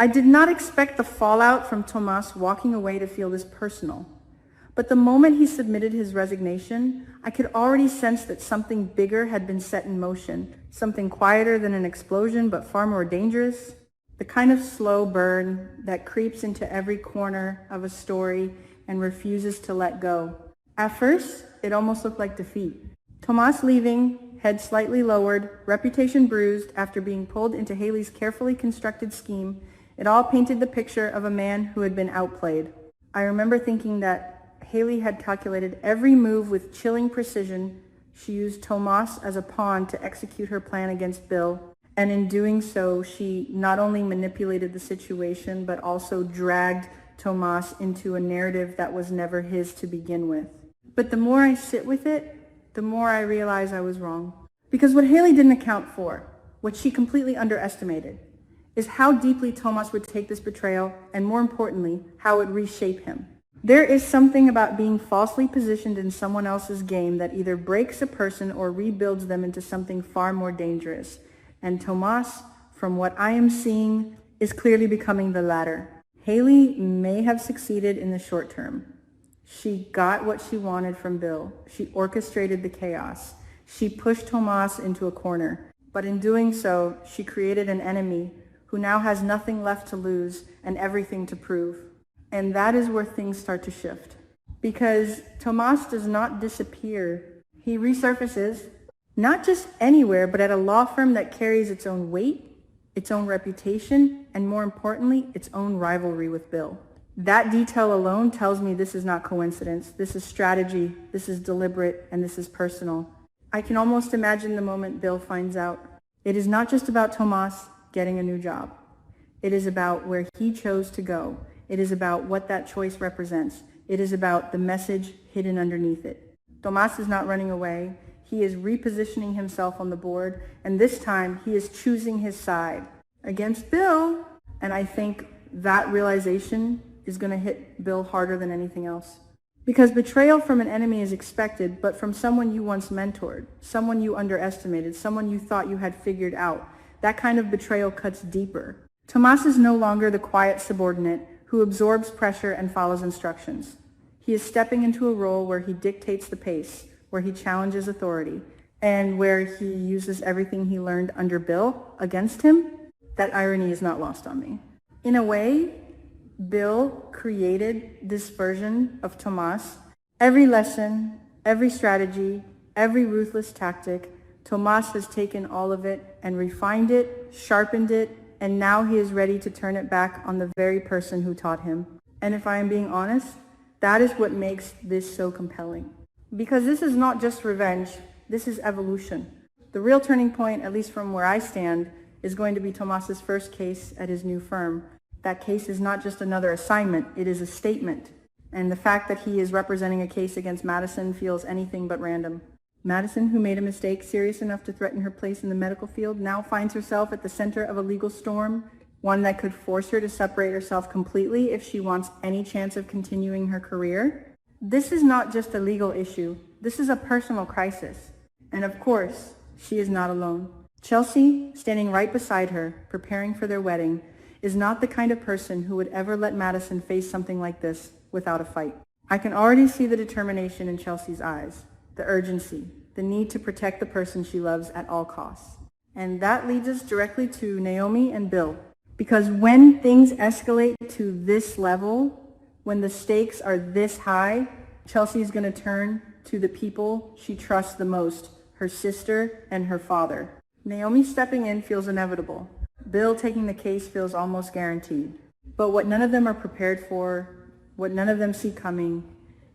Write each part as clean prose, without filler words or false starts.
I did not expect the fallout from Tomas walking away to feel this personal. But the moment he submitted his resignation, I could already sense that something bigger had been set in motion, something quieter than an explosion but far more dangerous. The kind of slow burn that creeps into every corner of a story and refuses to let go. At first, it almost looked like defeat. Tomas leaving, head slightly lowered, reputation bruised after being pulled into Haley's carefully constructed scheme, it all painted the picture of a man who had been outplayed. I remember thinking that Haley had calculated every move with chilling precision. She used Tomas as a pawn to execute her plan against Bill, and in doing so, she not only manipulated the situation, but also dragged Tomas into a narrative that was never his to begin with. But the more I sit with it, the more I realize I was wrong. Because what Haley didn't account for, what she completely underestimated, is how deeply Tomas would take this betrayal, and more importantly, how it would reshape him. There is something about being falsely positioned in someone else's game that either breaks a person or rebuilds them into something far more dangerous. And Tomas, from what I am seeing, is clearly becoming the latter. Haley may have succeeded in the short term. She got what she wanted from Bill. She orchestrated the chaos. She pushed Tomas into a corner. But in doing so, she created an enemy who now has nothing left to lose and everything to prove. And that is where things start to shift. Because Tomas does not disappear. He resurfaces, not just anywhere, but at a law firm that carries its own weight, its own reputation, and more importantly, its own rivalry with Bill. That detail alone tells me this is not coincidence. This is strategy, this is deliberate, and this is personal. I can almost imagine the moment Bill finds out. It is not just about Tomas getting a new job. It is about where he chose to go. It is about what that choice represents. It is about the message hidden underneath it. Tomas is not running away. He is repositioning himself on the board, and this time he is choosing his side against Bill. And I think that realization is going to hit Bill harder than anything else. Because betrayal from an enemy is expected, but from someone you once mentored, someone you underestimated, someone you thought you had figured out, that kind of betrayal cuts deeper. Tomas is no longer the quiet subordinate who absorbs pressure and follows instructions. He is stepping into a role where he dictates the pace, where he challenges authority, and where he uses everything he learned under Bill against him. That irony is not lost on me. In a way, Bill created this version of Tomas. Every lesson, every strategy, every ruthless tactic, Tomas has taken all of it and refined it, sharpened it, and now he is ready to turn it back on the very person who taught him. And if I am being honest, that is what makes this so compelling. Because this is not just revenge, this is evolution. The real turning point, at least from where I stand, is going to be Tomas's first case at his new firm. That case is not just another assignment, it is a statement. And the fact that he is representing a case against Madison feels anything but random. Madison, who made a mistake serious enough to threaten her place in the medical field, now finds herself at the center of a legal storm, one that could force her to separate herself completely if she wants any chance of continuing her career. This is not just a legal issue. This is a personal crisis. And of course, she is not alone. Chelsea, standing right beside her, preparing for their wedding, is not the kind of person who would ever let Madison face something like this without a fight. I can already see the determination in Chelsea's eyes. The urgency, the need to protect the person she loves at all costs. And that leads us directly to Naomi and Bill. Because when things escalate to this level, when the stakes are this high, Chelsea is going to turn to the people she trusts the most, her sister and her father. Naomi stepping in feels inevitable. Bill taking the case feels almost guaranteed. But what none of them are prepared for, what none of them see coming,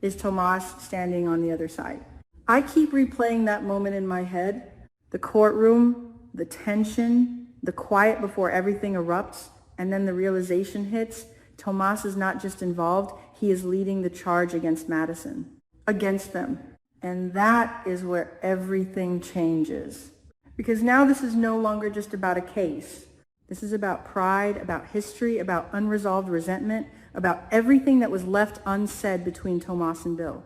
is Tomas standing on the other side. I keep replaying that moment in my head. The courtroom, the tension, the quiet before everything erupts, and then the realization hits. Tomas is not just involved, he is leading the charge against Madison, against them. And that is where everything changes. Because now this is no longer just about a case. This is about pride, about history, about unresolved resentment, about everything that was left unsaid between Tomas and Bill.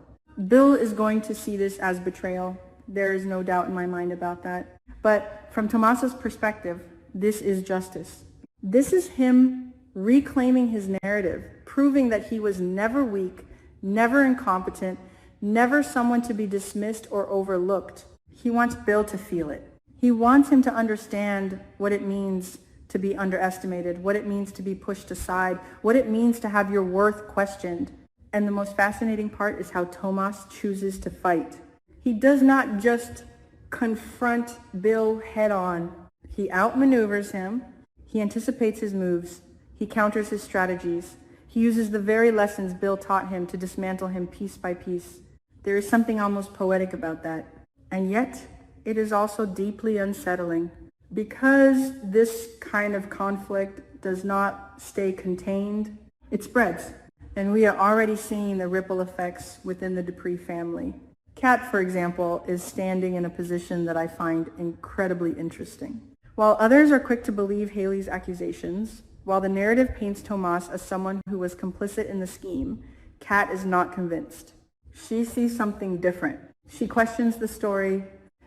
Bill is going to see this as betrayal. There is no doubt in my mind about that. But from Tomas's perspective, this is justice. This is him reclaiming his narrative, proving that he was never weak, never incompetent, never someone to be dismissed or overlooked. He wants Bill to feel it. He wants him to understand what it means to be underestimated, what it means to be pushed aside, what it means to have your worth questioned. And the most fascinating part is how Tomas chooses to fight. He does not just confront Bill head on. He outmaneuvers him. He anticipates his moves. He counters his strategies. He uses the very lessons Bill taught him to dismantle him piece by piece. There is something almost poetic about that. And yet, it is also deeply unsettling. Because this kind of conflict does not stay contained, it spreads. And we are already seeing the ripple effects within the Dupree family. Kat, for example, is standing in a position that I find incredibly interesting. While others are quick to believe Haley's accusations, while the narrative paints Tomas as someone who was complicit in the scheme, Kat is not convinced. She sees something different. She questions the story.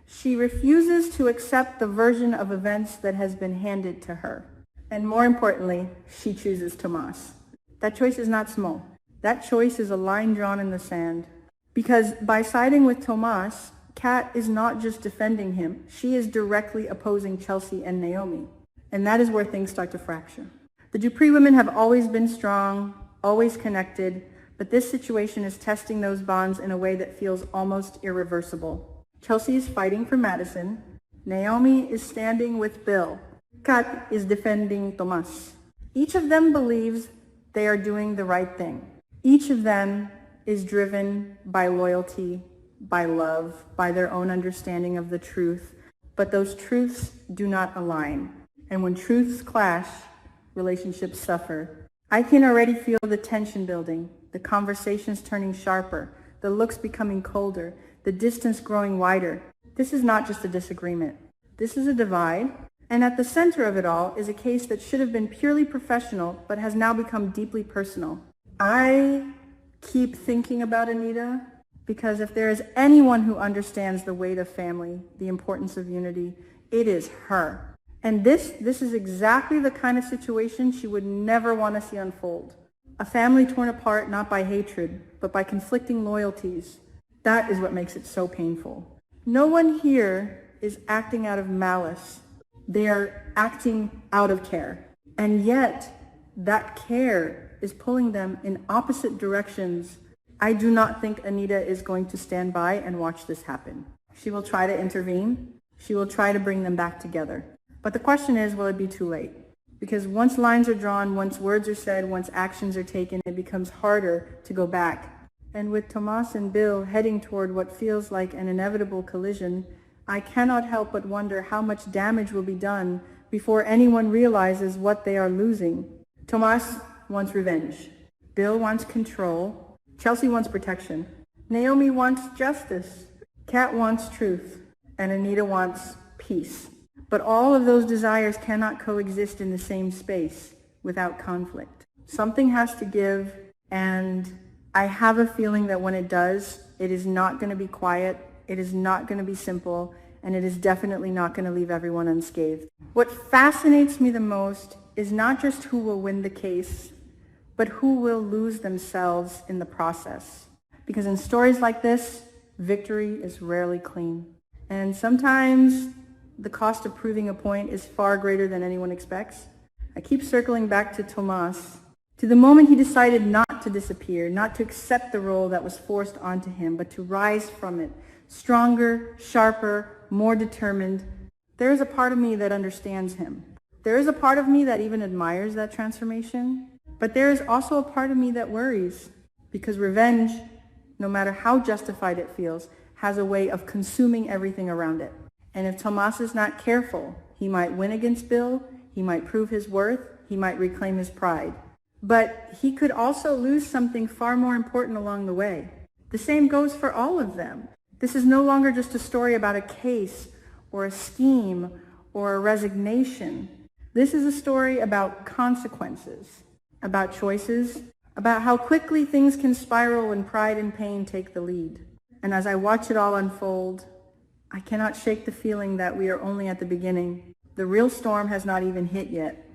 She refuses to accept the version of events that has been handed to her. And more importantly, she chooses Tomas. That choice is not small. That choice is a line drawn in the sand. Because by siding with Tomas, Kat is not just defending him. She is directly opposing Chelsea and Naomi. And that is where things start to fracture. The Dupree women have always been strong, always connected, but this situation is testing those bonds in a way that feels almost irreversible. Chelsea is fighting for Madison. Naomi is standing with Bill. Kat is defending Tomas. Each of them believes they are doing the right thing. Each of them is driven by loyalty, by love, by their own understanding of the truth. But those truths do not align. And when truths clash, relationships suffer. I can already feel the tension building, the conversations turning sharper, the looks becoming colder, the distance growing wider. This is not just a disagreement. This is a divide. And at the center of it all is a case that should have been purely professional, but has now become deeply personal. I keep thinking about Anita because if there is anyone who understands the weight of family, the importance of unity, it is her. And this is exactly the kind of situation she would never want to see unfold. A family torn apart not by hatred, but by conflicting loyalties. That is what makes it so painful. No one here is acting out of malice. They are acting out of care. And yet, that care is pulling them in opposite directions. I do not think Anita is going to stand by and watch this happen. She will try to intervene. She will try to bring them back together. But the question is, will it be too late? Because once lines are drawn, once words are said, once actions are taken, it becomes harder to go back. And with Tomas and Bill heading toward what feels like an inevitable collision, I cannot help but wonder how much damage will be done before anyone realizes what they are losing. Tomas wants revenge. Bill wants control. Chelsea wants protection. Naomi wants justice. Kat wants truth. And Anita wants peace. But all of those desires cannot coexist in the same space without conflict. Something has to give, and I have a feeling that when it does, it is not going to be quiet, it is not going to be simple, and it is definitely not going to leave everyone unscathed. What fascinates me the most is not just who will win the case, but who will lose themselves in the process. Because in stories like this, victory is rarely clean. And sometimes the cost of proving a point is far greater than anyone expects. I keep circling back to Tomas, to the moment he decided not to disappear, not to accept the role that was forced onto him, but to rise from it, stronger, sharper, more determined. There is a part of me that understands him. There is a part of me that even admires that transformation. But there is also a part of me that worries, because revenge, no matter how justified it feels, has a way of consuming everything around it. And if Tomas is not careful, he might win against Bill, he might prove his worth, he might reclaim his pride. But he could also lose something far more important along the way. The same goes for all of them. This is no longer just a story about a case or a scheme or a resignation. This is a story about consequences, about choices, about how quickly things can spiral when pride and pain take the lead. And as I watch it all unfold, I cannot shake the feeling that we are only at the beginning. The real storm has not even hit yet.